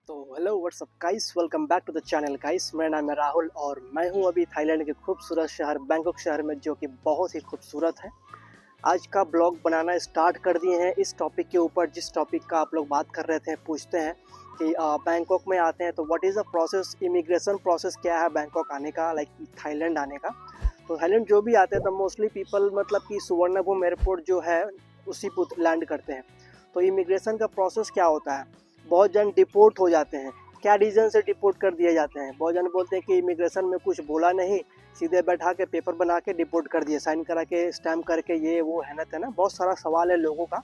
तो hello what's up guys, welcome back to the channel guys. मेरा नाम है राहुल और मैं हूं अभी थाईलैंड के खूबसूरत शहर बैंकॉक शहर में, जो कि बहुत ही खूबसूरत है। आज का ब्लॉग बनाना स्टार्ट कर दिए हैं इस टॉपिक के ऊपर, जिस टॉपिक का आप लोग बात कर रहे थे। पूछते हैं कि बैंकॉक में आते हैं तो what is the process, immigration process क्या है बैंकॉक आने का, लाइक थाईलैंड आने का। तो थाईलैंड जो भी आते हैं तो मोस्टली पीपल मतलब कि सुवर्णभूमि एयरपोर्ट जो है उसी पर लैंड करते हैं। तो इमिग्रेशन का प्रोसेस क्या होता है, बहुत जन डिपोर्ट हो जाते हैं। क्या रीज़न से डिपोर्ट कर दिए जाते हैं? बहुत जन बोलते हैं कि इमिग्रेशन में कुछ बोला नहीं, सीधे बैठा के पेपर बना के डिपोर्ट कर दिए, साइन करा के स्टैम्प करके, ये वो है ना। बहुत सारा सवाल है लोगों का।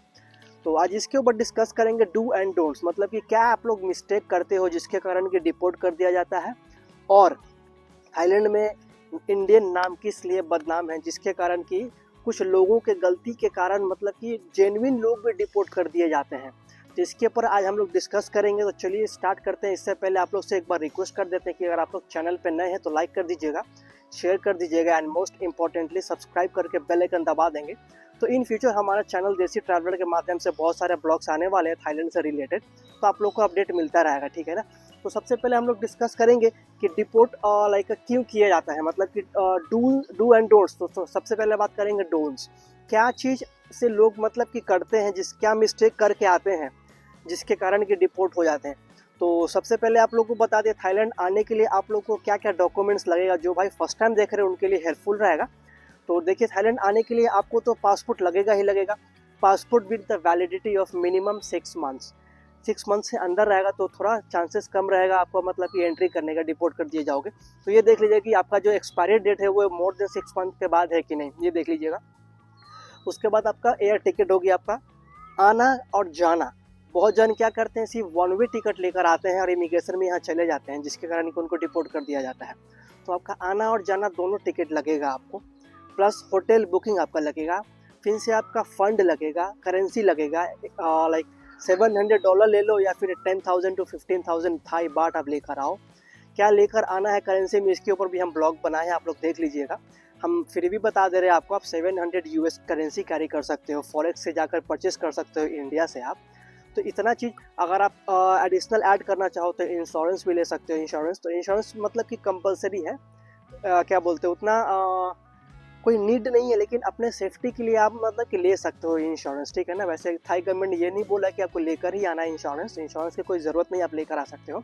तो आज इसके ऊपर डिस्कस करेंगे डू एंड डोंट्स, मतलब कि क्या आप लोग मिस्टेक करते हो जिसके कारण कि डिपोर्ट कर दिया जाता है, और थाईलैंड में इंडियन नाम किस लिए बदनाम है जिसके कारण कि कुछ लोगों के गलती के कारण मतलब कि जेन्युइन लोग भी डिपोर्ट कर दिए जाते हैं। तो इसके ऊपर आज हम लोग डिस्कस करेंगे। तो चलिए स्टार्ट करते हैं। इससे पहले आप लोग से एक बार रिक्वेस्ट कर देते हैं कि अगर आप लोग चैनल पर नए हैं तो लाइक कर दीजिएगा, शेयर कर दीजिएगा एंड मोस्ट इंपॉर्टेंटली सब्सक्राइब करके बेल आइकन दबा देंगे। तो इन फ्यूचर हमारा चैनल देसी ट्रैवलर के माध्यम से बहुत सारे ब्लॉग्स आने वाले हैं थाईलैंड से रिलेटेड, तो आप लोग को अपडेट मिलता रहेगा, ठीक है ना। तो सबसे पहले हम लोग डिस्कस करेंगे कि डिपोर्ट लाइक क्यों किया जाता है, मतलब कि डू एंड डोंट्स। तो सबसे पहले बात करेंगे डोंट्स। क्या चीज़ से लोग मतलब कि करते हैं, क्या मिस्टेक करके आते हैं जिसके कारण कि डिपोर्ट हो जाते हैं। तो सबसे पहले आप लोग को बता दें, थाईलैंड आने के लिए आप लोग को क्या क्या डॉक्यूमेंट्स लगेगा। जो भाई फर्स्ट टाइम देख रहे हैं उनके लिए हेल्पफुल रहेगा। तो देखिए, थाईलैंड आने के लिए आपको तो पासपोर्ट लगेगा ही लगेगा। Passport with the validity of minimum 6 months. 6 month से अंदर रहेगा तो थोड़ा चांसेस कम रहेगा आपको, मतलब कि एंट्री करने का, डिपोर्ट कर दिए जाओगे। तो ये देख लीजिए कि आपका जो एक्सपायरी डेट है वो मोर देन 6 मंथ के बाद है कि नहीं, ये देख लीजिएगा। उसके बाद आपका एयर टिकट होगी, आपका आना और जाना। बहुत जन क्या करते हैं, सिर्फ वन वे टिकट लेकर आते हैं और इमिग्रेशन में यहाँ चले जाते हैं, जिसके कारण उनको डिपोर्ट कर दिया जाता है। तो आपका आना और जाना दोनों टिकट लगेगा आपको, प्लस होटल बुकिंग आपका लगेगा। फिर से आपका फंड लगेगा, करेंसी लगेगा, लाइक $700 ले लो या फिर 10,000 to 15,000 थाई बाट आप लेकर आओ। क्या लेकर आना है करेंसी में, इसके ऊपर भी हम ब्लॉग बनाए हैं, आप लोग देख लीजिएगा। हम फिर भी बता दे रहे हैं आपको, आप 700 यूएस करेंसी कैरी कर सकते हो, फॉरेक्स से जाकर परचेस कर सकते हो इंडिया से आप। तो इतना चीज़ अगर आप एडिशनल ऐड करना चाहो तो इंश्योरेंस भी ले सकते हो। इंश्योरेंस तो इंश्योरेंस मतलब कि कंपलसरी है, क्या बोलते हो, उतना कोई नीड नहीं है, लेकिन अपने सेफ्टी के लिए आप मतलब कि ले सकते हो इंश्योरेंस, ठीक है ना। वैसे थाई गवर्नमेंट ये नहीं बोला कि आपको लेकर ही आना है इंश्योरेंस, इंश्योरेंस की कोई ज़रूरत नहीं, आप लेकर आ सकते हो।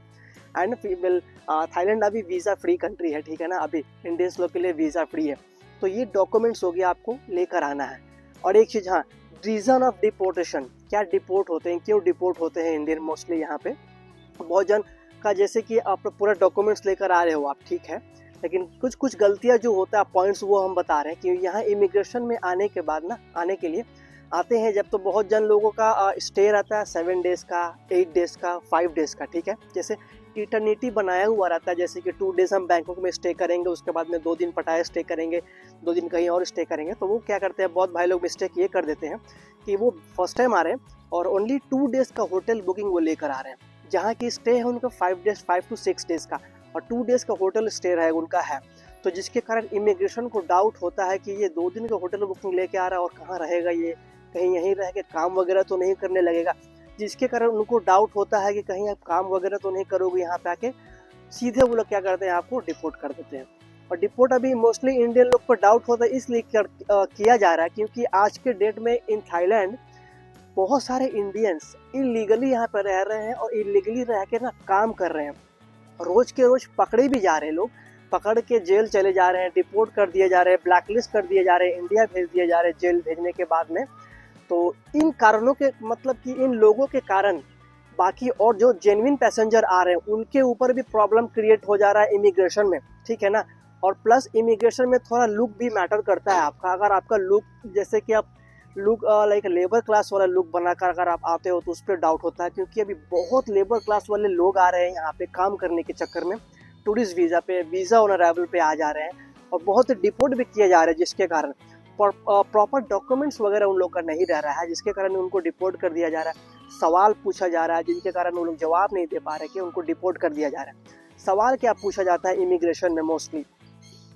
एंड फीमेल थाईलैंड अभी वीज़ा फ्री कंट्री है, ठीक है ना, अभी इंडियंस लोग के लिए वीज़ा फ्री है। तो ये डॉक्यूमेंट्स हो गया, आपको लेकर आना है। और एक चीज़, हाँ, रीज़न ऑफ डिपोर्टेशन, क्या डिपोर्ट होते हैं, क्यों डिपोर्ट होते हैं इंडियन मोस्टली यहाँ पे। बहुत जन का जैसे कि आप पूरा डॉक्यूमेंट्स लेकर आ रहे हो आप, ठीक है, लेकिन कुछ कुछ गलतियाँ जो होता है पॉइंट्स, वो हम बता रहे हैं कि यहाँ इमिग्रेशन में आने के बाद ना, आने के लिए आते हैं जब, तो बहुत जन लोगों का स्टे रहता है 7 डेज़ का, 8 डेज़ का, 5 डेज़ का, ठीक है। जैसे इटर्निटी बनाया हुआ रहता है, जैसे कि 2 डेज़ हम बैंकॉक में स्टे करेंगे, उसके बाद में 2 दिन पटाया स्टे करेंगे, 2 दिन कहीं और स्टे करेंगे। तो वो क्या करते हैं, बहुत भाई लोग मिस्टेक ये कर देते हैं कि वो फर्स्ट टाइम आ रहे हैं और ओनली 2 डेज़ का होटल बुकिंग वो लेकर आ रहे हैं, जहाँ की स्टे है उनका 5 डेज़, 5 to 6 डेज़ का, और 2 डेज़ का होटल स्टे रहेगा उनका है। तो जिसके कारण इमिग्रेशन को डाउट होता है कि ये 2 दिन का होटल बुकिंग लेके आ रहा है और कहाँ रहेगा ये, कहीं यहीं रह के काम वगैरह तो नहीं करने लगेगा, जिसके कारण उनको डाउट होता है कि कहीं आप काम वगैरह तो नहीं करोगे यहाँ पे आके। सीधे वो लोग क्या करते हैं, आपको डिपोर्ट कर देते हैं। और डिपोर्ट अभी मोस्टली इंडियन लोग को डाउट होता है, इसलिए किया जा रहा है क्योंकि आज के डेट में इन थाईलैंड बहुत सारे इंडियंस इलीगली यहाँ पर रह रहे हैं और इलीगली रह के ना काम कर रहे हैं। रोज के रोज पकड़े भी जा रहे हैं लोग, पकड़ के जेल चले जा रहे हैं, डिपोर्ट कर दिए जा रहे हैं, ब्लैकलिस्ट कर दिए जा रहे हैं, इंडिया भेज दिए जा रहे हैं जेल भेजने के बाद में। तो इन कारणों के मतलब कि इन लोगों के कारण बाकी और जो जेन्युइन पैसेंजर आ रहे हैं उनके ऊपर भी प्रॉब्लम क्रिएट हो जा रहा है इमिग्रेशन में, ठीक है ना। और प्लस इमिग्रेशन में थोड़ा लुक भी मैटर करता है आपका। अगर आपका लुक, जैसे कि आप लुक लाइक लेबर क्लास वाला लुक बनाकर अगर आप आते हो तो उस पर डाउट होता है, क्योंकि अभी बहुत लेबर क्लास वाले लोग आ रहे हैं यहाँ पे काम करने के चक्कर में, टूरिस्ट वीज़ा पे, वीज़ा ऑन अराइवल पे आ जा रहे हैं, और बहुत डिपोर्ट भी किए जा रहे हैं, जिसके कारण प्रॉपर डॉक्यूमेंट्स वगैरह उन लोग का नहीं रह रहा है, जिसके कारण उनको डिपोर्ट कर दिया जा रहा है। सवाल पूछा जा रहा है जिनके कारण वो लोग जवाब नहीं दे पा रहे कि उनको डिपोर्ट कर दिया जा रहा है। सवाल क्या पूछा जाता है इमिग्रेशन में मोस्टली,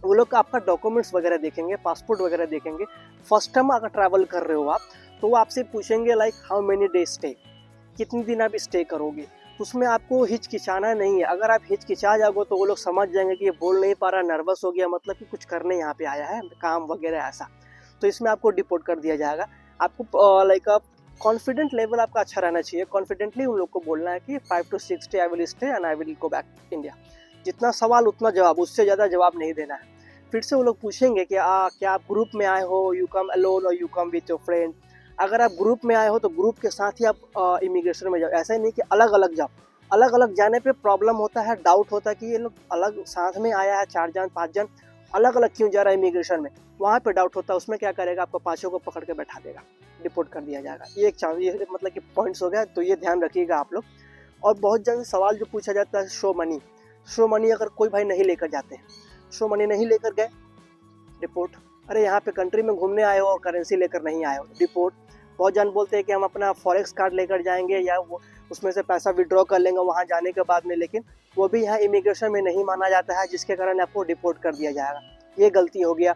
वो लोग आपका डॉक्यूमेंट्स वगैरह देखेंगे, पासपोर्ट वगैरह देखेंगे। फर्स्ट टाइम अगर ट्रैवल कर रहे हो आप तो वो आपसे पूछेंगे like how many days stay, कितने दिन आप स्टे करोगे। तो उसमें आपको हिचकिचाना नहीं है। अगर आप हिचकिचा जाओगे तो वो लोग समझ जाएंगे कि ये बोल नहीं पा रहा, नर्वस हो गया, मतलब कि कुछ करने यहाँ पे आया है, काम वगैरह ऐसा। तो इसमें आपको डिपोर्ट कर दिया जाएगा। आपको लाइक कॉन्फिडेंट लेवल आपका अच्छा रहना चाहिए। कॉन्फिडेंटली उन लोग को बोलना है कि 5 to 6 day I will stay and I will go back India. जितना सवाल उतना जवाब, उससे ज़्यादा जवाब नहीं देना है। फिर से वो लोग पूछेंगे कि क्या आप ग्रुप में आए हो, यू कम अलोन और you come with your friend. अगर आप ग्रुप में आए हो तो ग्रुप के साथ ही आप इमिग्रेशन में जाओ। ऐसा ही नहीं कि अलग अलग जाओ। अलग अलग जाने पे प्रॉब्लम होता है, डाउट होता है कि ये लोग अलग साथ में आया है, 4 जन 5 जन अलग अलग क्यों जा रहा है इमिग्रेशन में, वहाँ पे डाउट होता है। उसमें क्या करेगा, आपको पाँचों को पकड़ के बैठा देगा, डिपोर्ट कर दिया जाएगा। ये एक चांस, ये मतलब कि पॉइंट्स हो गया, तो ये ध्यान रखिएगा आप लोग। और बहुत जल्द सवाल जो पूछा जाता है, शो मनी। शो मनी अगर कोई भाई नहीं लेकर जाते हैं, शो मनी नहीं लेकर गए, डिपोर्ट। अरे यहाँ पे कंट्री में घूमने आए हो और करेंसी लेकर नहीं आए हो, डिपोर्ट। बहुत जन बोलते हैं कि हम अपना फॉरेक्स कार्ड लेकर जाएंगे या वो उसमें से पैसा विड्रॉ कर लेंगे वहाँ जाने के बाद में, लेकिन वो भी यहाँ इमिग्रेशन में नहीं माना जाता है, जिसके कारण आपको डिपोर्ट कर दिया जाएगा। ये गलती हो गया।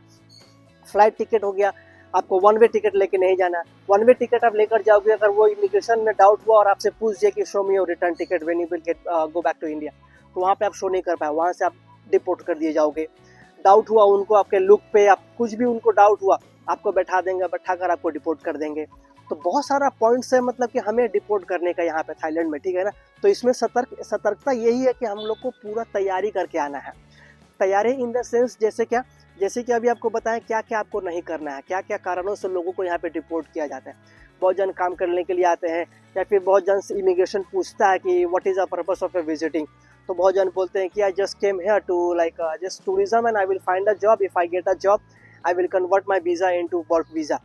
फ्लाइट टिकट हो गया, आपको 1 वे टिकट लेके नहीं जाना। 1 वे टिकट आप लेकर जाओगे, अगर वो इमिग्रेशन में डाउट हुआ और आपसे पूछ दिया कि show me your return ticket when you will get go back to India, तो वहाँ पे आप शो नहीं कर पाए, वहाँ से आप डिपोर्ट कर दिए जाओगे। डाउट हुआ उनको आपके लुक पे, आप कुछ भी उनको डाउट हुआ, आपको बैठा देंगे, बैठा कर आपको डिपोर्ट कर देंगे। तो बहुत सारा पॉइंट्स है मतलब कि हमें डिपोर्ट करने का यहाँ पे थाईलैंड में, ठीक है ना। तो इसमें सतर्कता यही है कि हम लोग को पूरा तैयारी करके आना है। तैयारी इन द सेंस जैसे क्या, जैसे कि अभी आपको बताएं क्या क्या आपको नहीं करना है, क्या क्या कारणों से लोगों को यहाँ पे डिपोर्ट किया जाता है। बहुत जन काम करने के लिए आते हैं, या फिर बहुत जन से इमिग्रेशन पूछता है कि what is the purpose of a visiting. तो बहुत जन बोलते हैं कि I just came here to like just tourism and I will find a job, if I get a job I will convert my visa into work visa.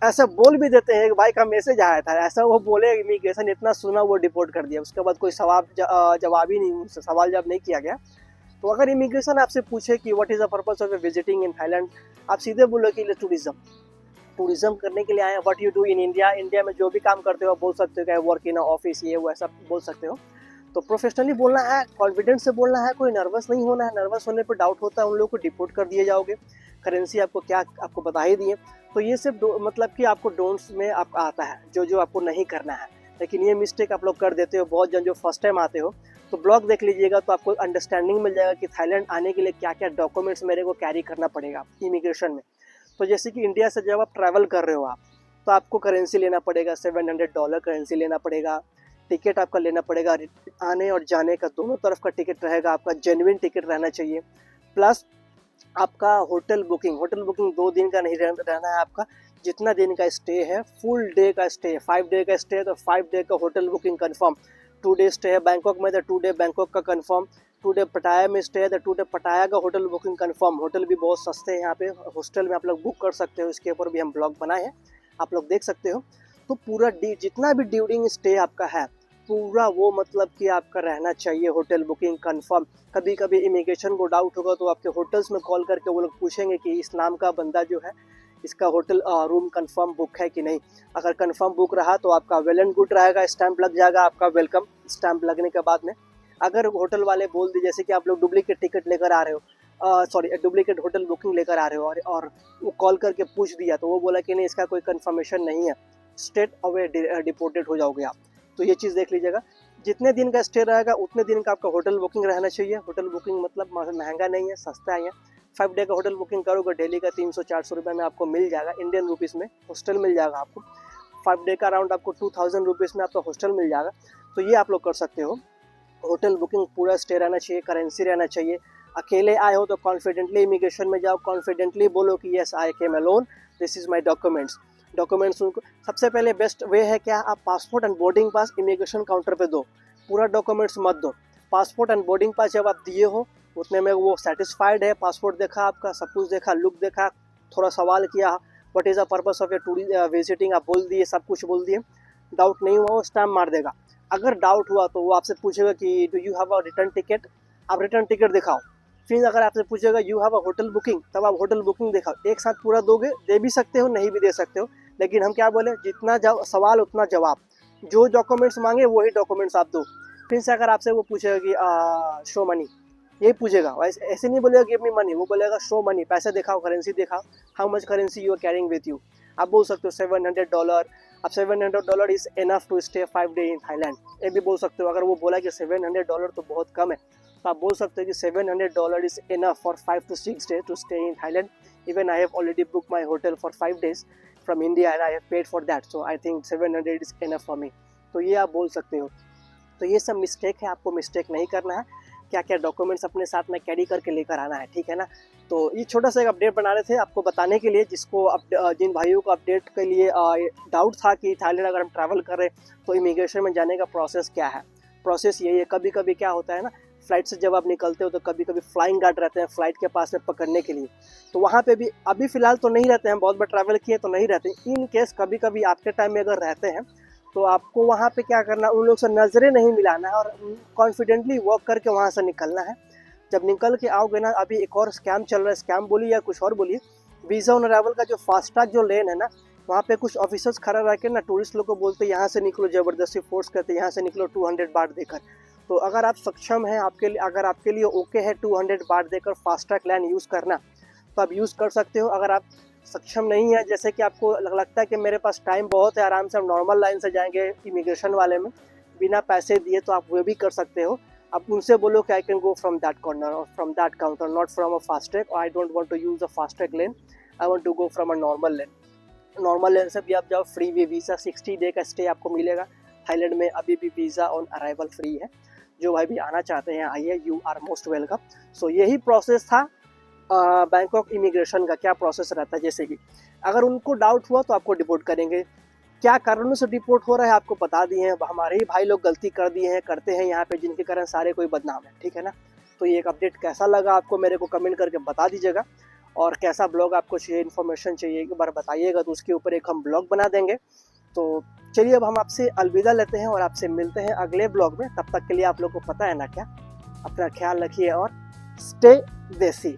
ऐसा बोल भी देते हैं। एक भाई का मैसेज आया था ऐसा, वो बोले इमिग्रेशन इतना सुना वो डिपोर्ट कर दिया, उसके बाद कोई जवाब ही नहीं, उनसे सवाल जवाब नहीं किया गया। तो अगर इमिग्रेशन आपसे पूछे कि what is the purpose of visiting in Thailand, आप सीधे बोलो कि टूरिज्म, टूरिज्म करने के लिए आए हैं। What you do in India, India में जो भी काम करते हो बोल सकते हो, क्या वर्क इन ऑफिस, ये वो ऐसा बोल सकते हो। तो प्रोफेशनली बोलना है, कॉन्फिडेंस से बोलना है, कोई नर्वस नहीं होना है। नर्वस होने पर डाउट होता है, उन लोगों को डिपोर्ट कर दिए जाओगे। करेंसी आपको क्या आपको बता ही दिए। तो ये सिर्फ मतलब कि आपको डोंट्स में आपका आता है, जो जो आपको नहीं करना है। लेकिन ये मिस्टेक आप लोग कर देते हो बहुत जन, जो फर्स्ट टाइम आते हो। तो ब्लॉग देख लीजिएगा तो आपको अंडरस्टैंडिंग मिल जाएगा कि थाईलैंड आने के लिए क्या क्या डॉक्यूमेंट्स मेरे को कैरी करना पड़ेगा इमिग्रेशन में। तो जैसे कि इंडिया से जब आप ट्रैवल कर रहे हो तो आपको करेंसी लेना पड़ेगा, $700 करेंसी लेना पड़ेगा। टिकट आपका लेना पड़ेगा, आने और जाने का दोनों तरफ का टिकट रहेगा आपका, जेन्युइन टिकट रहना चाहिए। प्लस आपका होटल बुकिंग 2 दिन का नहीं रहना है आपका, जितना दिन का स्टे है, फुल डे का स्टे है। 5 डे का स्टे है तो 5 डे का hotel booking confirm. 2 day stay है बैंकॉक में तो 2 डे बैंकॉक का कंफर्म। 2 डे पटाया में स्टे है तो 2 डे पटाया का होटल बुकिंग कंफर्म। होटल भी बहुत सस्ते हैं यहाँ पे, हॉस्टल में आप लोग बुक कर सकते हो, इसके ऊपर भी हम ब्लॉग बनाए हैं, आप लोग देख सकते हो। तो पूरा जितना भी ड्यूरिंग स्टे आपका है पूरा वो मतलब कि आपका रहना चाहिए होटल बुकिंग कंफर्म। कभी कभी इमिग्रेशन को डाउट होगा तो आपके होटल्स में कॉल करके वो लोग पूछेंगे कि इस नाम का बंदा जो है इसका होटल रूम कंफर्म बुक है कि नहीं। अगर कंफर्म बुक रहा तो आपका वेल एंड गुड रहेगा, स्टैंप लग जाएगा आपका, वेलकम स्टैंप लगने के बाद में। अगर होटल वाले बोल दिए जैसे कि आप लोग डुप्लीकेट टिकट लेकर आ रहे हो, सॉरी डुप्लीकेट होटल बुकिंग लेकर आ रहे हो और वो कॉल करके पूछ दिया तो वो बोला कि नहीं इसका कोई कंफर्मेशन नहीं है, स्ट्रेट अवे डिपोर्टेड हो जाओगे आप। तो ये चीज़ देख लीजिएगा। जितने दिन का स्टे रहेगा उतने दिन का आपका होटल बुकिंग रहना चाहिए। होटल बुकिंग मतलब महंगा नहीं है, सस्ता है। 5 डे का होटल बुकिंग करोगे डेली का 300-400 रुपये में आपको मिल जाएगा, इंडियन रुपीज़ में हॉस्टल मिल जाएगा आपको। 5 डे का अराउंड आपको 2000 रुपीज़ में आपका हॉस्टल मिल जाएगा। तो ये आप लोग कर सकते हो। होटल बुकिंग पूरा स्टे रहना चाहिए, करेंसी रहना चाहिए। अकेले आए हो तो कॉन्फिडेंटली इमिग्रेशन में जाओ, कॉन्फिडेंटली बोलो कि yes I came alone, this is my documents उनको सबसे पहले बेस्ट वे है क्या, आप passport and boarding pass immigration counter पे दो, पूरा डॉक्यूमेंट्स मत दो। पासपोर्ट एंड बोर्डिंग पास जब आप दिए हो उतने में वो सेटिस्फाइड है, पासपोर्ट देखा आपका, सब कुछ देखा, लुक देखा, थोड़ा सवाल किया what is the purpose of a visiting, आप बोल दिए, सब कुछ बोल दिए, डाउट नहीं हुआ वो स्टैम्प मार देगा। अगर डाउट हुआ तो वो आपसे पूछेगा कि do you have a return ticket, आप रिटर्न टिकट दिखाओ। फिर अगर आपसे पूछेगा you have a hotel booking, तब आप होटल बुकिंग दिखाओ। एक साथ पूरा दोगे, दे भी सकते हो नहीं भी दे सकते हो, लेकिन हम क्या बोले, जितना सवाल उतना जवाब, जो डॉक्यूमेंट्स मांगे वही डॉक्यूमेंट्स आप दो। फिर से अगर आपसे वो पूछेगा कि शो मनी, यही पूछेगा, ऐसे नहीं बोलेगा गिव मी मनी, वो बोलेगा शो मनी, पैसे दिखाओ, करेंसी दिखाओ, how much currency you are carrying with you. आप बोल सकते हो $700, अब $700 is enough to stay 5 day in Thailand, ये भी बोल सकते हो। अगर वो बोला कि $700 तो बहुत कम है, तो आप बोल सकते हो कि $700 is enough for 5 to 6 days to stay in Thailand. Even I have already book my hotel for 5 days from India and I have paid for that, so I think 700 is enough for me. तो ये आप बोल सकते हो। तो ये सब mistake है, आपको मिस्टेक नहीं करना है। क्या क्या डॉक्यूमेंट्स अपने साथ में कैरी करके लेकर आना है, ठीक है ना। तो ये छोटा सा एक अपडेट बना रहे थे आपको बताने के लिए, जिन भाइयों को अपडेट के लिए डाउट था कि थाईलैंड अगर हम ट्रैवल कर रहे हैं तो इमिग्रेशन में जाने का प्रोसेस क्या है। प्रोसेस यही है, कभी कभी क्या होता है ना, फ्लाइट से जब आप निकलते हो तो कभी कभी फ्लाइंग गार्ड रहते हैं फ्लाइट के पास में पकड़ने के लिए, तो वहाँ पे भी अभी फ़िलहाल तो नहीं रहते हैं, बहुत बार ट्रैवल किए तो नहीं रहते। इन केस कभी कभी आपके टाइम में अगर रहते हैं तो आपको वहाँ पे क्या करना है, उन लोग से नज़रें नहीं मिलाना है और कॉन्फिडेंटली वॉक करके वहाँ से निकलना है। जब निकल के आओगे ना, अभी एक और स्कैम चल रहा है, स्कैम बोलिए या कुछ और बोलिए, वीज़ा ऑन अराइवल का जो फास्टैग जो लेन है ना, वहाँ पे कुछ ऑफिसर्स खड़ा रह के ना टूरिस्ट लोग को बोलते हैं यहाँ से निकलो, ज़बरदस्ती फोर्स करते हैं यहाँ से निकलो 200 बाट देकर। तो अगर आप सक्षम हैं, अगर आपके लिए ओके है 200 बाट देकर फास्टैग लेन यूज़ करना, तो आप यूज़ कर सकते हो। अगर आप सक्षम नहीं है, जैसे कि आपको लगता है कि मेरे पास टाइम बहुत है, आराम से हम नॉर्मल लाइन से जाएंगे इमिग्रेशन वाले में बिना पैसे दिए, तो आप वो भी कर सकते हो। आप उनसे बोलो कि I can go from that corner और from that counter, not from a FASTag, और I don't want to use a FASTag lane, I want to go from a normal lane. Normal lane से भी आप जाओ, free visa 60 day का stay आपको मिलेगा Thailand में। अभी भी वीज़ा ऑन अराइवल फ्री है। जो भाई भी आना चाहते हैं आइए, यू आर मोस्ट वेलकम। सो यही प्रोसेस था बैंकॉक इमिग्रेशन का। क्या प्रोसेस रहता है, जैसे कि अगर उनको डाउट हुआ तो आपको डिपोर्ट करेंगे। क्या कारणों से डिपोर्ट हो रहा है आपको बता दिए हैं, हमारे ही भाई लोग गलती कर दिए हैं, करते हैं यहाँ पे, जिनके कारण सारे कोई बदनाम है, ठीक है ना। तो ये एक अपडेट कैसा लगा आपको मेरे को कमेंट करके बता दीजिएगा, और कैसा ब्लॉग आपको चाहिए, इन्फॉर्मेशन चाहिए, एक बार बताइएगा, तो उसके ऊपर एक हम ब्लॉग बना देंगे। तो चलिए अब हम आपसे अलविदा लेते हैं और आपसे मिलते हैं अगले ब्लॉग में। तब तक के लिए आप लोग को पता है ना क्या, अपना ख्याल रखिए और स्टे देसी।